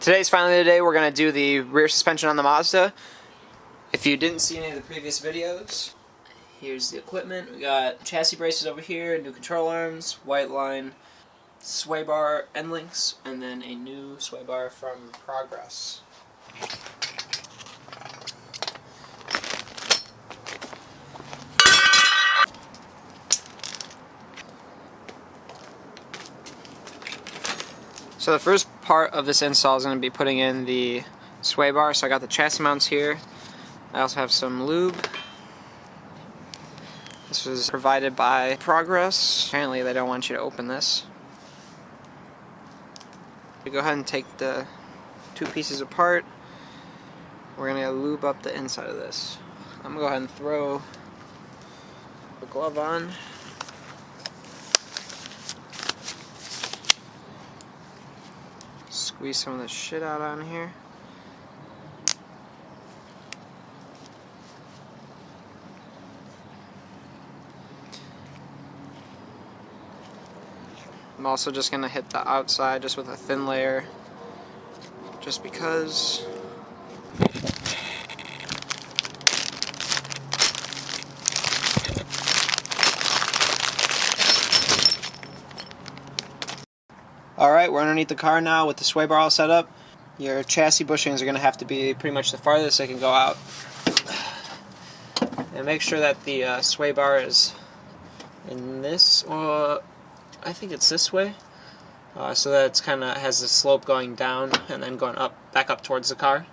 Today's finally the day we're going to do the rear suspension on the Mazda. If you didn't see any of the previous videos, here's the equipment. We got chassis braces over here, new control arms, Whiteline sway bar Endlinks, and then a new sway bar from Progress. So the first part of this install is going to be putting in the sway bar. So I got the chassis mounts here. I also have some lube. This was provided by Progress. Apparently they don't want you to open this. We go ahead and take the two pieces apart. We're going to lube up the inside of this. I'm going to go ahead and throw the glove on. Squeeze some of the shit out on here. I'm also just going to hit the outside just with a thin layer, just because. Alright, we're underneath the car now with the sway bar all set up. Your chassis bushings are going to have to be pretty much the farthest they can go out. And make sure that the sway bar is in this, I think it's this way, so that it's kind of has the slope going down and then going up, back up towards the car.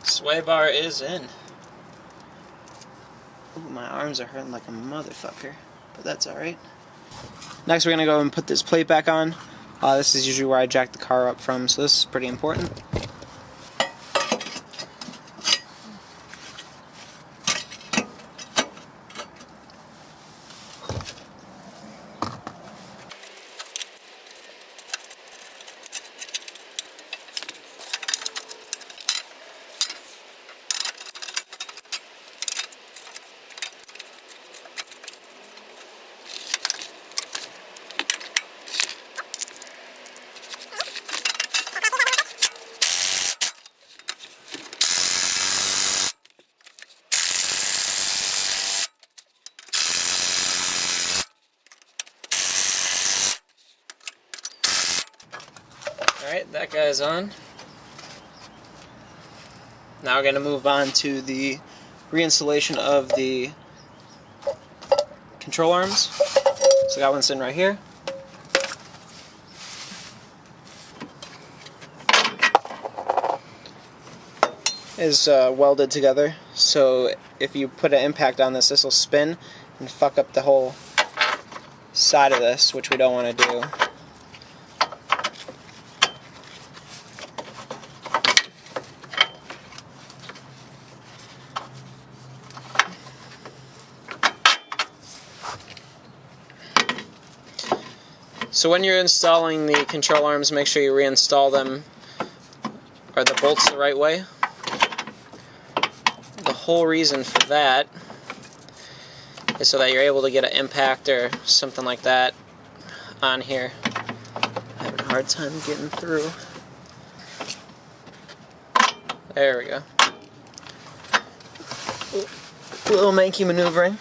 Sway bar is in. Ooh, my arms are hurting like a motherfucker, but that's alright. Next we're going to go and put this plate back on. This is usually where I jack the car up from, so this is pretty important. Alright, that guy's on. Now we're going to move on to the reinstallation of the control arms. So I got one sitting right here. Is welded together, so if you put an impact on this, this will spin and fuck up the whole side of this, which we don't want to do. So when you're installing the control arms, make sure you reinstall them, or the bolts, the right way. The whole reason for that is so that you're able to get an impact or something like that on here. I'm having a hard time getting through. There we go. A little manky maneuvering.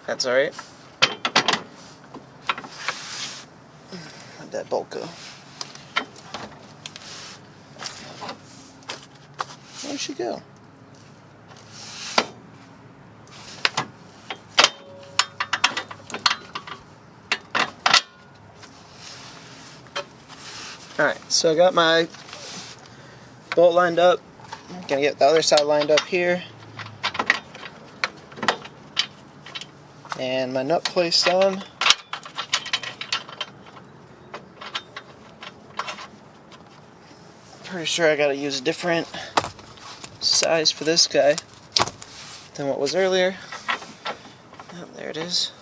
That's alright. Where'd that bolt go? Where'd she go? Alright, so I got my bolt lined up. I'm gonna get the other side lined up here. And my nut placed on. Pretty sure I gotta use a different size for this guy than what was earlier. Oh, there it is.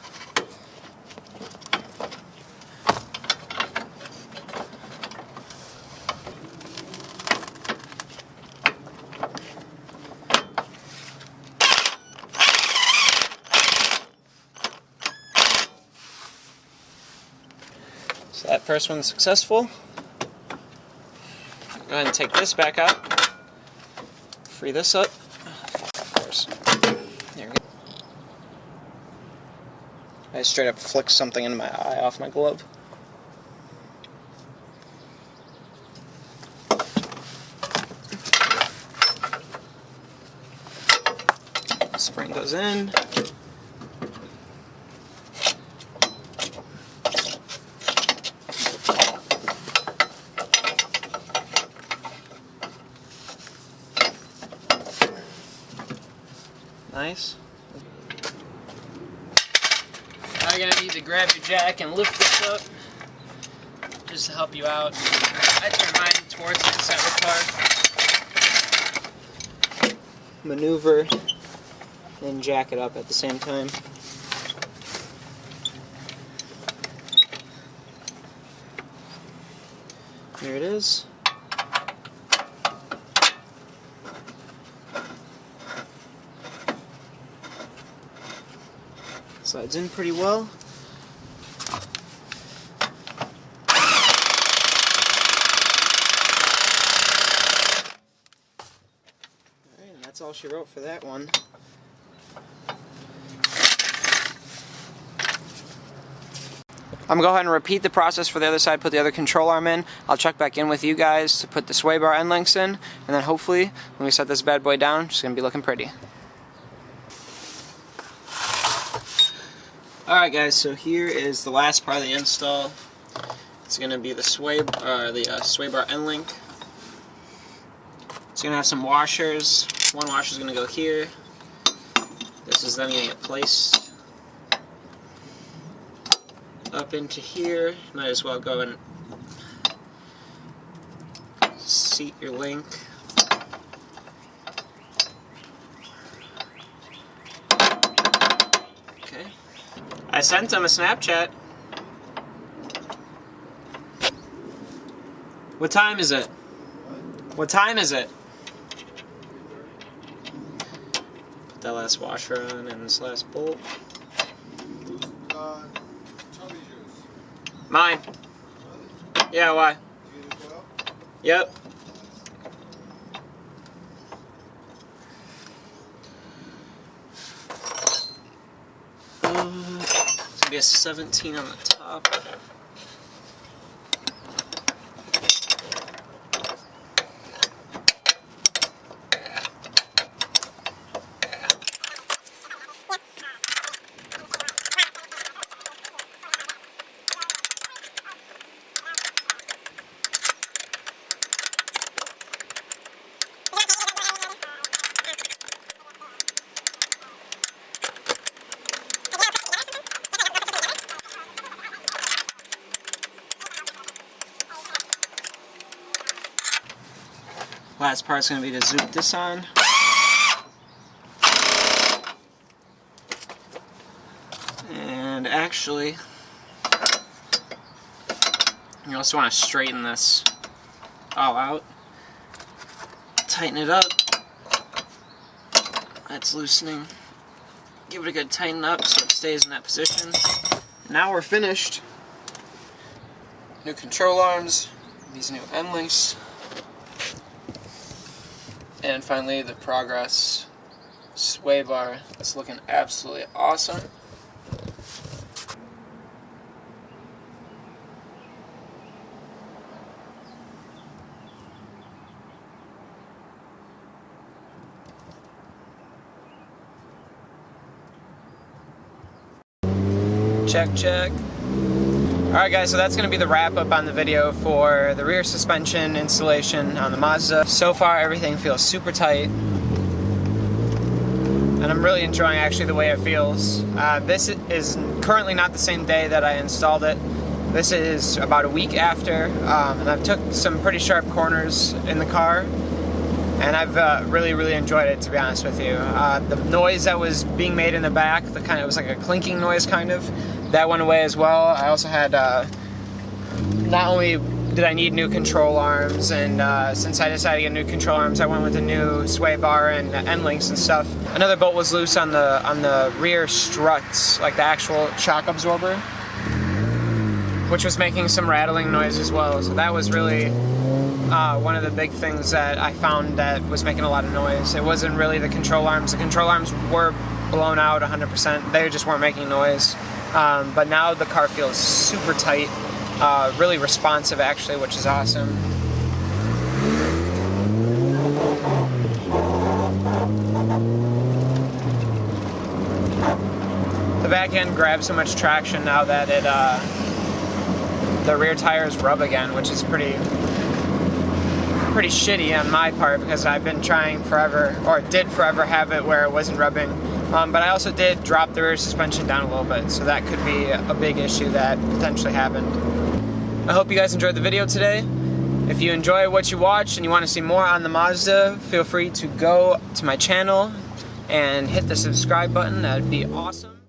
So that first one's successful. Go ahead and take this back out. Free this up. Of course. There we go. I straight up flicked something in my eye off my glove. Spring goes in. Nice. Now you're gonna need to grab your jack and lift this up, just to help you out. I turn mine towards the center part, maneuver, and jack it up at the same time. There it is. Slides in pretty well. Alright, and that's all she wrote for that one. I'm going to go ahead and repeat the process for the other side, put the other control arm in. I'll check back in with you guys to put the sway bar end links in, and then hopefully when we set this bad boy down, it's going to be looking pretty. Alright guys, so here is the last part of the install. It's going to be the sway bar end link. It's going to have some washers. One washer is going to go here. This is then going to get placed up into here. Might as well go and seat your link. Okay. I sent him a Snapchat. What time is it? What time is it? Put that last washer on and this last bolt. Mine. Yeah, why? Yep. It's gonna be a 17 on the top. Last part's going to be to zoop this on. And actually, you also want to straighten this all out. Tighten it up. That's loosening. Give it a good tighten up so it stays in that position. Now we're finished. New control arms, these new end links. And finally, the Progress sway bar. It's looking absolutely awesome. Check, check. Alright guys, so that's going to be the wrap up on the video for the rear suspension installation on the Mazda. So far everything feels super tight, and I'm really enjoying actually the way it feels. This is currently not the same day that I installed it. This is about a week after, and I've took some pretty sharp corners in the car, and I've really enjoyed it, to be honest with you. The noise that was being made in the back, it was like a clinking noise kind of, that went away as well. I also had, not only did I need new control arms, and since I decided to get new control arms, I went with a new sway bar and Endlinks and stuff. Another bolt was loose on the rear struts, like the actual shock absorber, which was making some rattling noise as well. So that was really one of the big things that I found that was making a lot of noise. It wasn't really the control arms. The control arms were blown out 100%. They just weren't making noise. But now the car feels super tight, really responsive actually, which is awesome. The back end grabs so much traction now that the rear tires rub again, which is pretty shitty on my part, because I've been trying forever, or did forever have it where it wasn't rubbing. But I also did drop the rear suspension down a little bit, so that could be a big issue that potentially happened. I hope you guys enjoyed the video today. If you enjoy what you watch and you want to see more on the Mazda, feel free to go to my channel and hit the subscribe button. That'd be awesome.